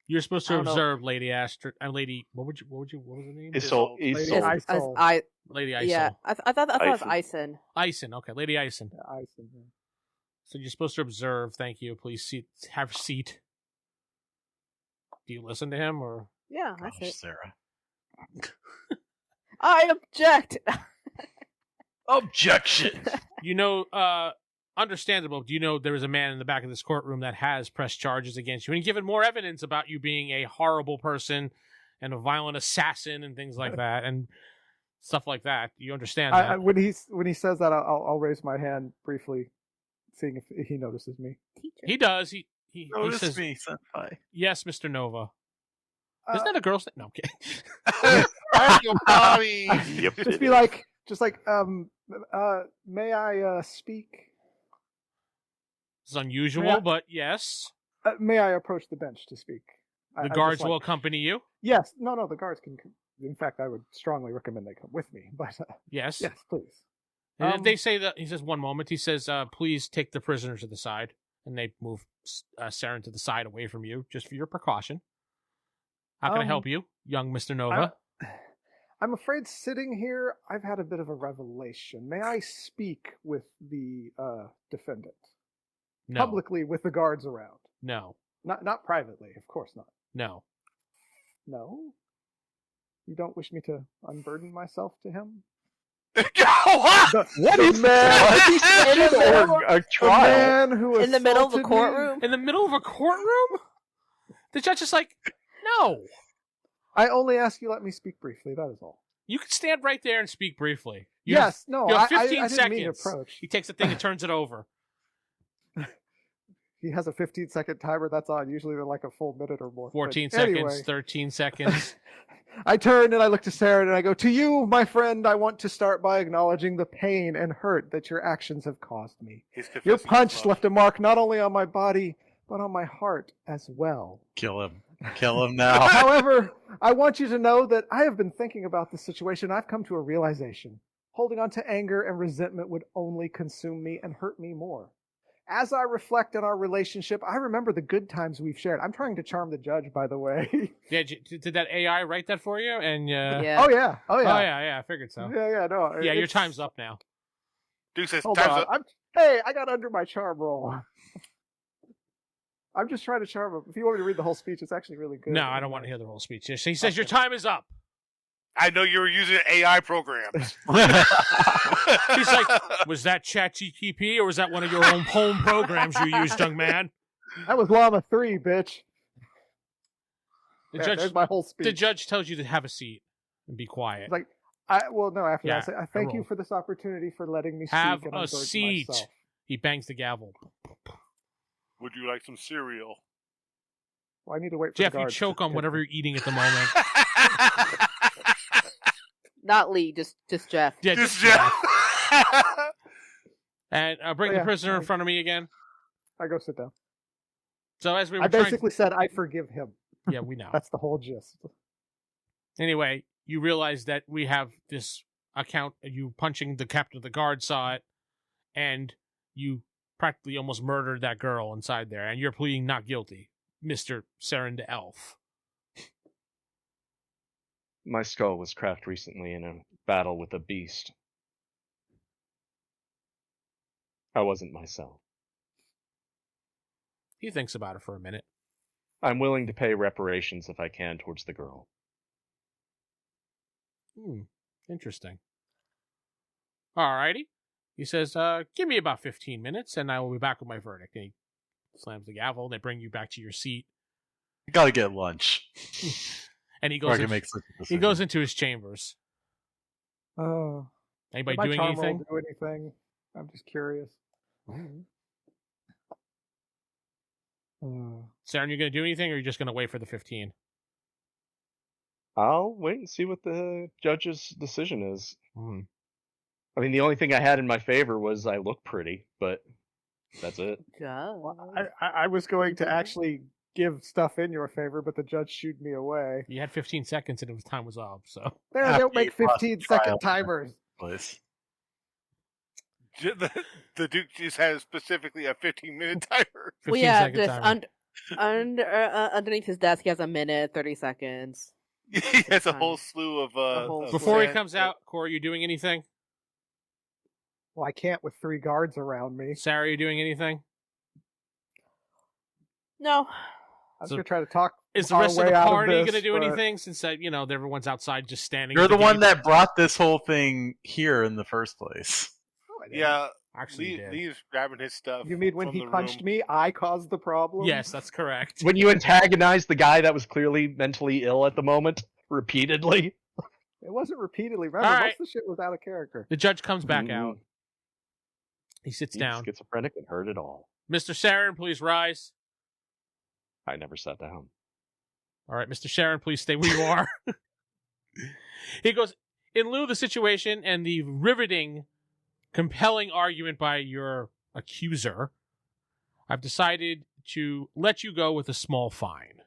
You're supposed to I don't know. observe Lady Astrid. Lady, what was her name? Isol. Lady Isol. Isol. Lady Isol. Yeah, I thought it was Ison. Ison. Ison. Okay, Lady Ison. Ison, yeah. So you're supposed to observe. Thank you. Please have a seat. Do you listen to him or? Yeah, I Gosh, said. Sarah. I object. Objection! You know, understandable. Do you know there is a man in the back of this courtroom that has pressed charges against you and given more evidence about you being a horrible person and a violent assassin and things like that? And stuff like that. You understand that? When he says that, I'll raise my hand briefly, seeing if he notices me. Teacher. He does. He Notice says, me, senpai. "Yes, Mr. Nova." Isn't that a girl's name? No, I'm kidding. Uncle Bobby. Yep. May I speak? It's unusual, but yes. May I approach the bench to speak? The guards will accompany you. Yes. No, the guards can. In fact, I would strongly recommend they come with me. But Yes. yes, please. They say that, he says, one moment, he says, please take the prisoner to the side. And they move Seran to the side away from you, just for your precaution. How can I help you, young Mr. Nova? I'm afraid sitting here, I've had a bit of a revelation. May I speak with the defendant? No. Publicly with the guards around? No. Not privately, of course not. No. No? You don't wish me to unburden myself to him? What is that? Or a trial? Man who In the middle of the assaulted me? courtroom? In the middle of a courtroom? The judge is like, no. I only ask you let me speak briefly, that is all. You can stand right there and speak briefly. You You have 15 I didn't seconds. mean to approach. He takes the thing and turns it over. He has a 15-second timer, that's on. Usually they're like a full minute or more. 14 But seconds, anyway. 13 seconds. I turn and I look to Seran and I go, to you, my friend, I want to start by acknowledging the pain and hurt that your actions have caused me. Your punch left a mark not only on my body, but on my heart as well. Kill him. Kill him now. However, I want you to know that I have been thinking about this situation. I've come to a realization. Holding on to anger and resentment would only consume me and hurt me more. As I reflect on our relationship, I remember the good times we've shared. I'm trying to charm the judge, by the way. Did that AI write that for you? And Yeah. Oh yeah. Oh yeah, I figured so. Yeah, no. Yeah, your it's- time's up now. Duke says, Hold time's on. up. Hey, I got under my charm roll. I'm just trying to charm him. If you want me to read the whole speech, it's actually really good. No, I don't want to hear the whole speech. He says your time is up. I know you were using AI programs. He's like, was that ChatGPT or was that one of your own home programs you used, young man? That was Llama 3, bitch. The There's judge, my whole speech. the judge tells you to have a seat and be quiet. It's like, after Yeah, that, I thank you roll. for this opportunity for letting me speak. Have and a unburden seat. myself. He bangs the gavel. Would you like some cereal? Well, I need to wait for Jeff, the you guards choke to on get whatever me. you're eating at the moment. Not Lee, just Jeff. Yeah, Just just- Jeff. And bring Oh, the yeah. prisoner in front of me again. I go sit down. So as we were I trying, basically said I forgive him. yeah, we know. That's the whole gist. Anyway, you realize that we have this account. You punching the captain of the guard saw it, and you practically almost murdered that girl inside there, and you're pleading not guilty, Mr. Seran the Elf. My skull was cracked recently in a battle with a beast. I wasn't myself. He thinks about it for a minute. I'm willing to pay reparations if I can towards the girl. Interesting. Alrighty. He says, give me about 15 minutes and I will be back with my verdict. And he slams the gavel and they bring you back to your seat. You gotta get lunch. And he Or I goes, can in- make such a he decision. goes into his chambers. Anybody my doing charm anything? roll do anything? I'm just curious. Seran, you going to do anything or are you just going to wait for the 15? I'll wait and see what the judge's decision is. I mean, the only thing I had in my favor was I look pretty, but that's it. Jeff. I was going to actually give stuff in your favor, but the judge shooed me away. You had 15 seconds and time was up, so. They After don't make you lost 15-second trial. timers. Place. The Duke just has specifically a 15-minute timer. 15 Well, yeah, second just timer. underneath his desk, he has a minute, 30 seconds. He has a whole slew of. whole Before he slew. comes out, Corey, you doing anything? Well, I can't with 3 guards around me. Sarah, you doing anything? No. I'm So- going to try to talk. Is the our rest of way the out party this, going to do but- anything since, everyone's outside just standing? You're at the one gate? that brought this whole thing here in the first place. Yeah, Actually, you did. Lee's grabbing his stuff. You mean when from he the punched room. me, I caused the problem? Yes, that's correct. When you antagonized the guy that was clearly mentally ill at the moment, repeatedly. It wasn't repeatedly. Remember, All most right. of the shit was out of character. The judge comes back Mhm. out. He sits He's down. schizophrenic and heard it all. Mr. Seran, please rise. I never sat down. All right, Mr. Seran, please stay where you are. He goes, in lieu of the situation and the riveting, compelling argument by your accuser, I've decided to let you go with a small fine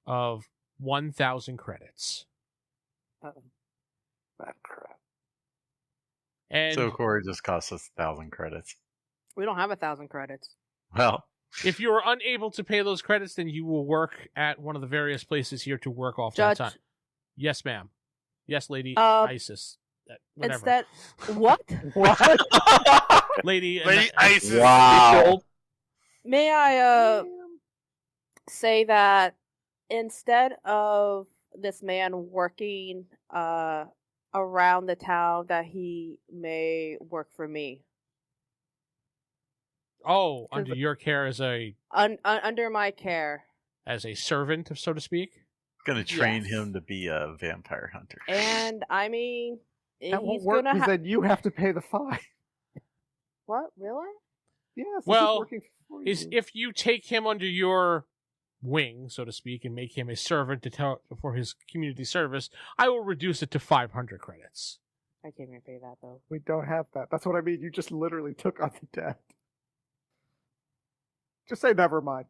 of 1,000 credits. Uh-oh. That crap. And So Corey just cost us 1,000 credits. We don't have 1,000 credits. Well, if you are unable to pay those credits, then you will work at one of the various places here to work off Judge. that time. Yes, ma'am. Yes, Lady Isis. Whatever. Instead, what? Lady ISIS. Wow. May I say that instead of this man working around the town, that he may work for me. Oh, under your care as a Under my care. as a servant, so to speak. gonna train Yes. him to be a vampire hunter. And I mean, That won't he's work gonna because then you have to pay the fine. What? Really? Yes. Well, working for Is you. if you take him under your wing, so to speak, and make him a servant for his community service, I will reduce it to 500 credits. I can't even pay that though. We don't have that. That's what I mean. You just literally took on the debt. Just say never mind.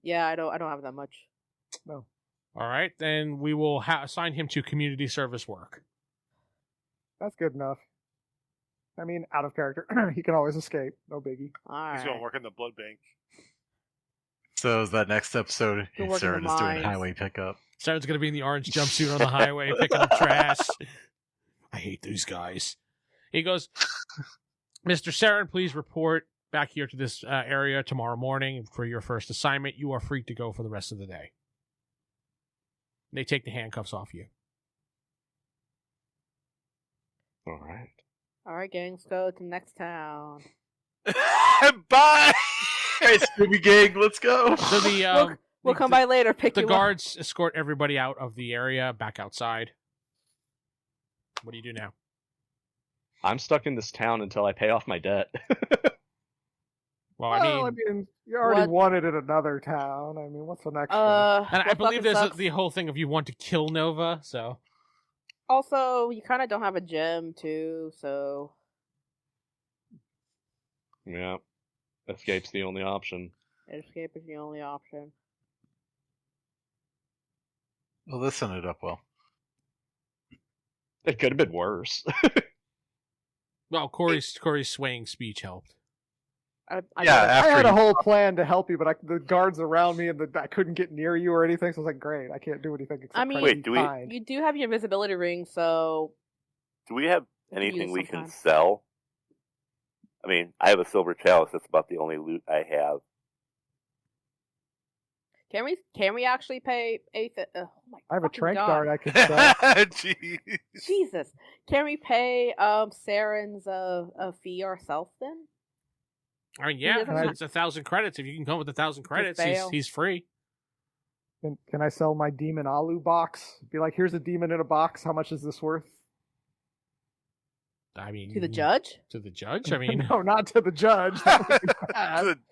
Yeah, I don't have that much. No. All right, then we will assign him to community service work. That's good enough. I mean, out of character. He can always escape. No biggie. All He's right. going to work in the blood bank. So is that next episode? He'll work in Seran the is doing mines. highway pickup. Sarah's going to be in the orange jumpsuit on the highway picking up trash. I hate these guys. He goes, Mr. Seran, please report back here to this area tomorrow morning for your first assignment. You are free to go for the rest of the day. They take the handcuffs off you. All right. All right, gang, let's go to next town. Bye! Hey, Scooby Gang, let's go. So the We'll come by later. Pick the you guards escort everybody out of the area, back outside. What do you do now? I'm stuck in this town until I pay off my debt. Well, Well, I mean, you already what- won it in another town. I mean, what's the next one? and I what believe fucking there's sucks- the whole thing of you want to kill Nova, so Also, you kind of don't have a gym too, so Yeah. Escape's the only option. escape is the only option. Well, this ended up well. It could have been worse. well, Corey's swaying speech helped. I Yeah, I after had a you- whole plan to help you, but the guards around me and I couldn't get near you or anything. So I was like, great, I can't do anything except I mean- try to Wait, be do we- kind. You do have your invisibility ring, so Do we have We can anything use we sometime. can sell? I mean, I have a silver chalice. That's about the only loot I have. can we actually pay oh my I have a fucking trank God. dart I can sell. Jeez. Jesus, can we pay Saren's a fee ourselves then? I mean, yeah, doesn't it's 1,000 credits. If you can come up with 1,000 credits, bail. he's free. Can I sell my demon alu box? Be like, here's a demon in a box. How much is this worth? I mean, To the judge? To the judge. I mean, No, not to the judge.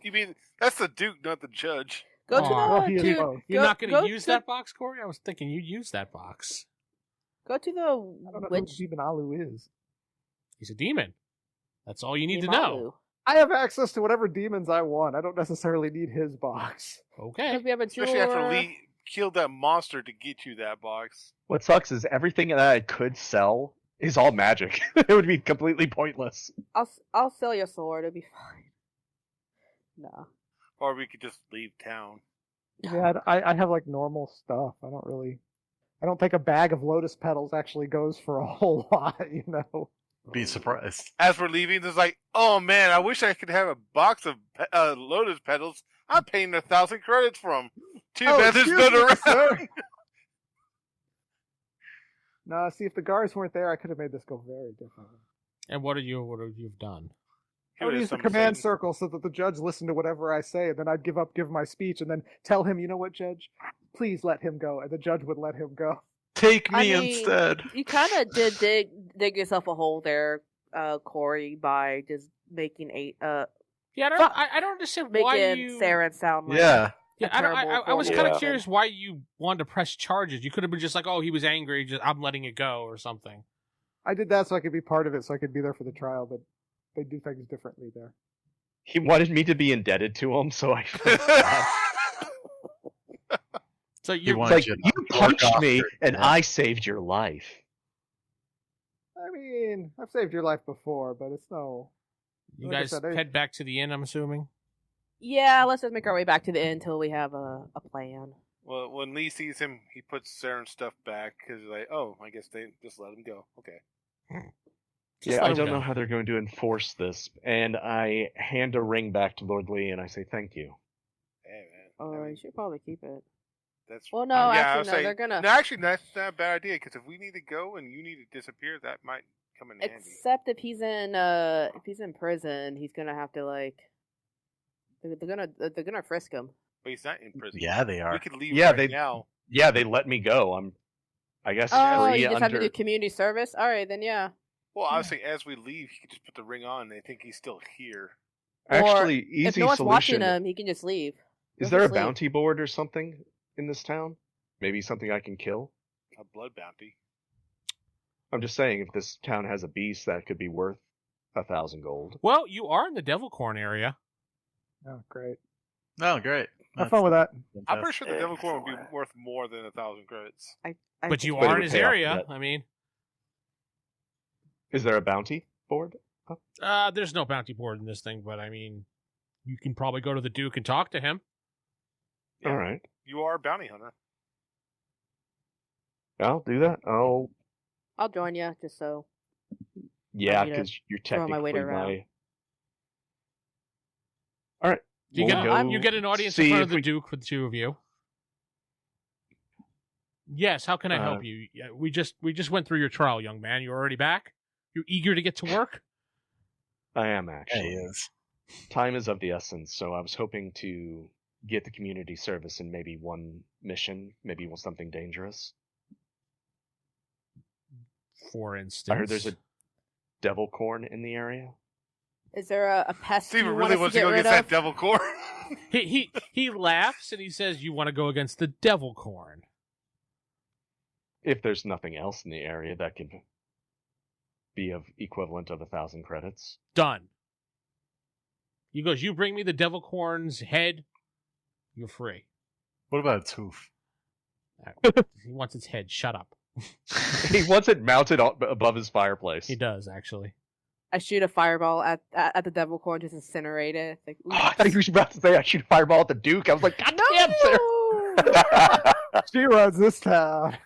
You mean that's the Duke, not the judge? Go Aw, to well, the he is to, both. you're go- not going go to use to- that box, Corey. I was thinking you'd use that box. Go to I don't know who which demon alu is. He's a demon. That's all you need to know. I have access to whatever demons I want. I don't necessarily need his box. Okay. Because we have a Especially after jeweler. Lee killed that monster to get you that box. What sucks is everything that I could sell is all magic. It would be completely pointless. I'll sell your sword. It'll be fine. No. Or we could just leave town. Yeah, I have like normal stuff. I don't think a bag of lotus petals actually goes for a whole lot, you know. Be surprised. As we're leaving, it's like, oh man, I wish I could have a box of lotus petals. I'm paying 1,000 credits for them. Too bad there's excuse none me, around. sir. No, see, if the guards weren't there, I could have made this go very differently. And what have you done? I would use the command circle so that the judge listened to whatever I say, and then I'd give my speech, and then tell him, you know what, Judge? please let him go, and the judge would let him go. Take I me mean, instead. You kind of did dig yourself a hole there, Corey, by just making Yeah, Fuck. I don't understand why making you. Sarah sound like Yeah. Yeah, a terrible I was Yeah. kind of person. curious why you wanted to press charges. You could have been just like, oh, he was angry, just I'm letting it go or something. I did that so I could be part of it, so I could be there for the trial, but they do things differently there. He wanted me to be indebted to him, so I. So He you're wanted Like you you to work punched off me, your- and yeah. I saved your life. I mean, I've saved your life before, but it's no. you like I guys said, head back to the inn, I'm assuming. Yeah, let's just make our way back to the inn until we have a plan. Well, when Lee sees him, he puts Seran's stuff back because he's like, oh, I guess they just let him go. Okay. Just Yeah, let I him don't go. know how they're going to enforce this, and I hand a ring back to Lord Lee, and I say thank you. Hey, man. Oh, I you mean, should probably keep it. that's Well, no, yeah, I actually, was no, saying- they're gonna. No, actually, that's not a bad idea because if we need to go and you need to disappear, that might come in handy. Except if he's in prison, he's gonna have to like. They're gonna frisk him. But he's not in prison. Yeah, they are. We could leave Yeah, right they- now. Yeah, they let me go. I guess Oh, free you just have to under. do community service. All right, then yeah. Well, I was saying as we leave, he could just put the ring on and they think he's still here. Actually, If easy no one's watching solution. him, he can just leave. Is He'll there a just leave. bounty board or something in this town? Maybe something I can kill? A blood bounty. I'm just saying, if this town has a beast, that could be worth 1,000 gold. Well, you are in the Devil Corn area. Oh, great. Oh, great. Have fun with that. I'm pretty sure the Devil Corn would be Excellent. worth more than 1,000 credits. I But think you But it are in would his pay off area. the debt. I mean, Is there a bounty board? there's no bounty board in this thing, but I mean, you can probably go to the Duke and talk to him. Yeah. All right. You are a bounty hunter. I'll do that. I'll join you just so. Yeah, need to because you're throw my technically weight around. All right. You We'll get go you get an audience in see front if of the we- Duke for the two of you. Yes, how can I Uh, help you? Yeah, we just went through your trial, young man. You're already back? You're eager to get to work? I am Yeah, actually. he is. Time is of the essence, so I was hoping to get the community service in maybe one mission, maybe something dangerous. For instance. I heard there's a devil corn in the area. Is there a pest Steven you want really us wants to to get go rid against of? that Devil Corn. He laughs and he says, "You want to go against the Devil Corn?" If there's nothing else in the area that could be of equivalent of 1,000 credits. Done. He goes, "You bring me the Devil Corn's head, you're free." What about its hoof? He wants its head. Shut up. He wants it mounted above his fireplace. He does actually. I shoot a fireball at the devil corn, just incinerate it. It's like, Oh, I thought you were about to say I shoot a fireball at the Duke. I was like, God damn, sir. no! She runs this town.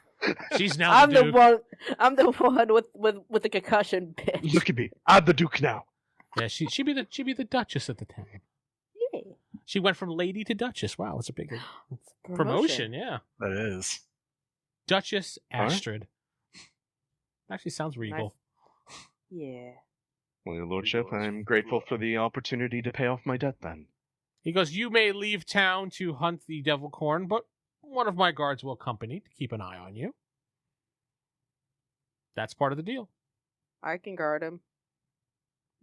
She's now I'm the the Duke. one. I'm the one with the concussion, bitch. Look at me. I'm the Duke now. Yeah, she'd be the Duchess at the time. Yeah. She went from lady to Duchess. Wow, it's a big It's promotion. Yeah, That is. Duchess All right. Astrid. Actually, sounds regal. Yeah. Well, your lordship, I'm grateful for the opportunity to pay off my debt then. He goes, "You may leave town to hunt the Devil Corn, but one of my guards will accompany to keep an eye on you." That's part of the deal. I can guard him.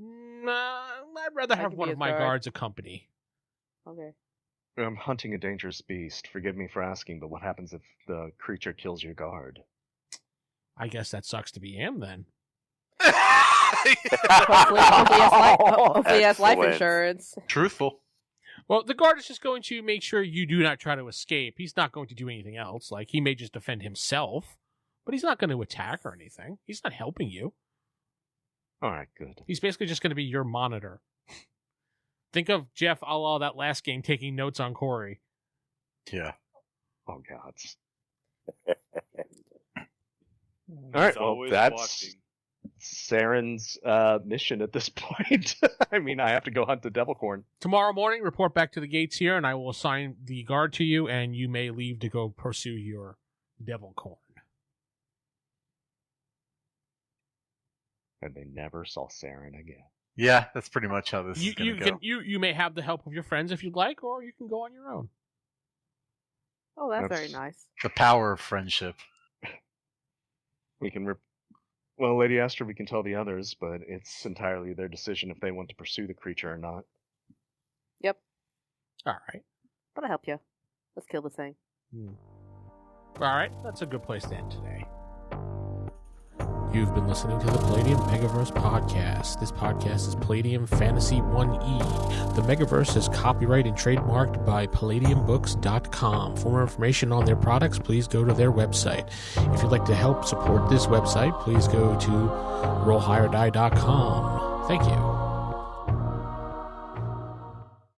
I'd rather I have can one be of his my guard. guards accompany. Okay. I'm hunting a dangerous beast. Forgive me for asking, but what happens if the creature kills your guard? I guess that sucks to be him then. Hopefully he has life Excellent. insurance. Truthful. Well, the guard is just going to make sure you do not try to escape. He's not going to do anything else. Like, he may just defend himself, but he's not going to attack or anything. He's not helping you. All right, good. He's basically just going to be your monitor. Think of Geoff a la that last game taking notes on Corey. Yeah. Oh, gods. All right, well, always that's watching. Seran's mission at this point. I mean, I have to go hunt the devil corn. Tomorrow morning, report back to the gates here, and I will assign the guard to you, and you may leave to go pursue your Devil Corn. And they never saw Seran again. Yeah, that's pretty much how this You is going you to go. can you may have the help of your friends if you'd like, or you can go on your own. Oh, that's very That's- nice. The power of friendship. We can Well, Lady Astrid, we can tell the others, but it's entirely their decision if they want to pursue the creature or not. Yep, All right. but I'll help you. Let's kill this thing. All right. That's a good place to end today. You've been listening to the Palladium Megaverse podcast. This podcast is Palladium Fantasy 1E. The Megaverse is copyright and trademarked by PalladiumBooks.com. For more information on their products, please go to their website. If you'd like to help support this website, please go to RollHigherDie.com. Thank you.